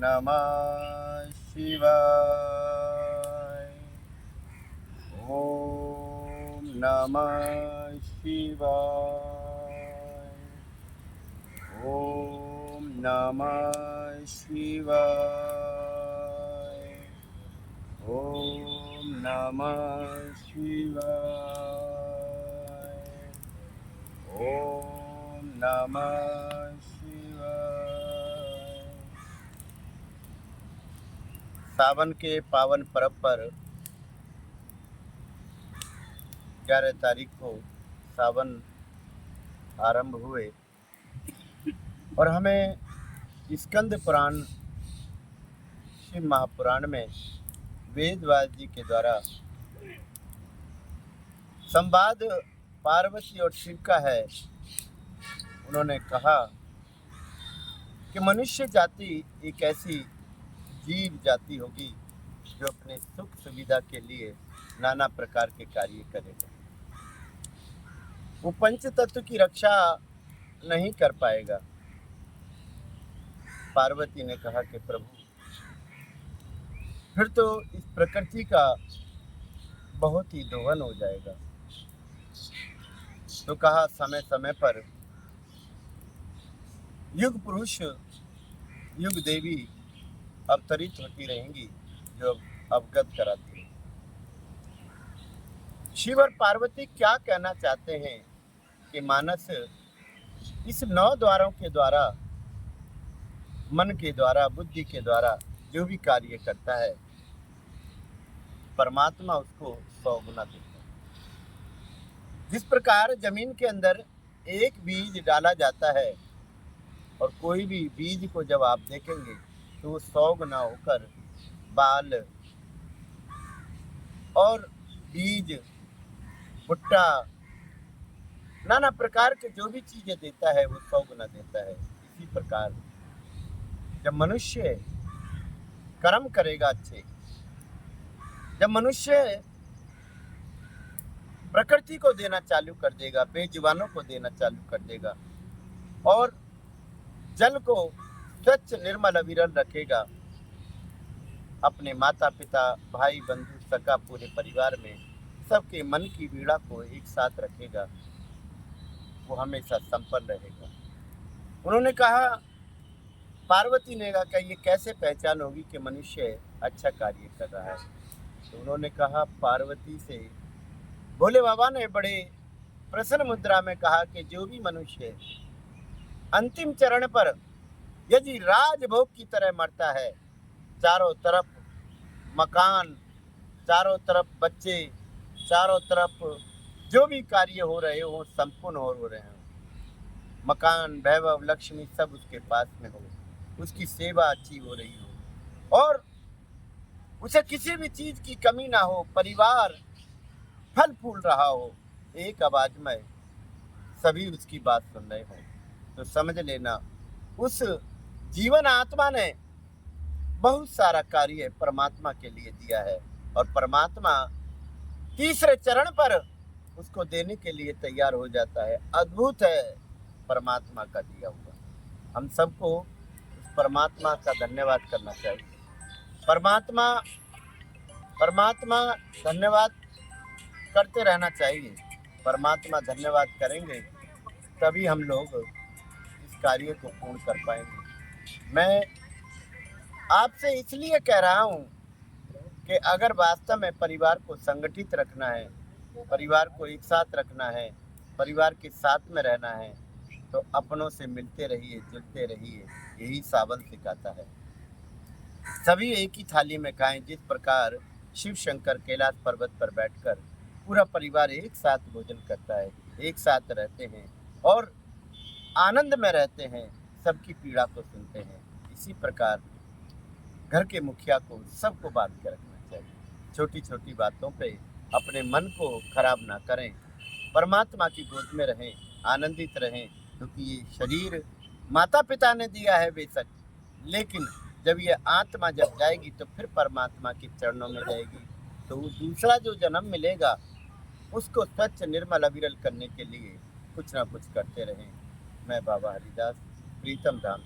नमः शिवाय। ओम नमः शिवाय। ओम नमः शिवाय। ओम नमः शिवाय। ओम नमः शिवाय। सावन के पावन पर्व पर 11 तारीख को सावन आरंभ हुए और हमें स्कंद पुराण शिव महापुराण में वेदव्यास जी के द्वारा संवाद पार्वती और शिव का है। उन्होंने कहा कि मनुष्य जाति एक ऐसी जीव जाति होगी जो अपने सुख सुविधा के लिए नाना प्रकार के कार्य करेगा। वो पंच तत्व की रक्षा नहीं कर पाएगा। पार्वती ने कहा कि प्रभु फिर तो इस प्रकृति का बहुत ही दोहन हो जाएगा। तो कहा समय समय पर युग पुरुष युग देवी अवतरित होती रहेंगी जो अवगत कराती है। शिव और पार्वती क्या कहना चाहते हैं कि मानस इस 9 द्वारों के द्वारा, मन के द्वारा, बुद्धि के द्वारा जो भी कार्य करता है परमात्मा उसको 100 गुना देता है। जिस प्रकार जमीन के अंदर एक बीज डाला जाता है और कोई भी बीज को जब आप देखेंगे तो वो 100 गुना होकर बाल और बीज, भुट्टा, नाना प्रकार के जो भी चीजें देता है वो 100 गुना देता है। इसी प्रकार जब मनुष्य कर्म करेगा अच्छे, जब मनुष्य प्रकृति को देना चालू कर देगा, बेजुबानों को देना चालू कर देगा और जल को स्वच्छ निर्मल अविरल रखेगा, अपने माता पिता, भाई बंधु, सखा, पूरे परिवार में सबके मन की पीड़ा को एक साथ रखेगा, वो हमेशा संपन्न रहेगा। उन्होंने कहा, पार्वती ने कहा ये कैसे पहचान होगी कि मनुष्य अच्छा कार्य कर रहा है। तो उन्होंने कहा पार्वती से, भोले बाबा ने बड़े प्रसन्न मुद्रा में कहा कि जो भी मनुष्य अंतिम चरण पर यदि राजभोग की तरह मरता है, चारों तरफ मकान, चारों तरफ बच्चे, चारों तरफ जो भी कार्य हो रहे हो संपूर्ण हो रहे हैं, मकान, वैभव, लक्ष्मी सब उसके पास में हो, उसकी सेवा अच्छी हो रही हो और उसे किसी भी चीज की कमी ना हो, परिवार फल फूल रहा हो, एक आवाज में सभी उसकी बात सुन रहे हो, तो समझ लेना उस जीवन आत्मा ने बहुत सारा कार्य परमात्मा के लिए दिया है और परमात्मा तीसरे चरण पर उसको देने के लिए तैयार हो जाता है। अद्भुत है परमात्मा का दिया हुआ। हम सबको उस परमात्मा का धन्यवाद करना चाहिए। परमात्मा धन्यवाद करते रहना चाहिए। परमात्मा धन्यवाद करेंगे तभी हम लोग इस कार्य को पूर्ण कर पाएंगे। मैं आपसे इसलिए कह रहा हूँ कि अगर वास्तव में परिवार को संगठित रखना है, परिवार को एक साथ रखना है, परिवार के साथ में रहना है, तो अपनों से मिलते रहिए, जुलते रहिए, यही सावन सिखाता है। सभी एक ही थाली में खाएं। जिस प्रकार शिव शंकर कैलाश पर्वत पर बैठकर पूरा परिवार एक साथ भोजन करता है, एक साथ रहते हैं और आनंद में रहते हैं, सबकी पीड़ा को सुनते हैं, इसी प्रकार घर के मुखिया को सबको बांध के रखना चाहिए। छोटी छोटी बातों पे अपने मन को खराब ना करें, परमात्मा की गोद में रहें, आनंदित रहें, क्योंकि ये शरीर माता पिता ने दिया है बेशक, लेकिन जब ये आत्मा जब जाएगी तो फिर परमात्मा के चरणों में जाएगी। तो वो दूसरा जो जन्म मिलेगा उसको स्वच्छ निर्मल अविरल करने के लिए कुछ ना कुछ करते रहें। मैं बाबा हरिदास, प्रीतम धाम।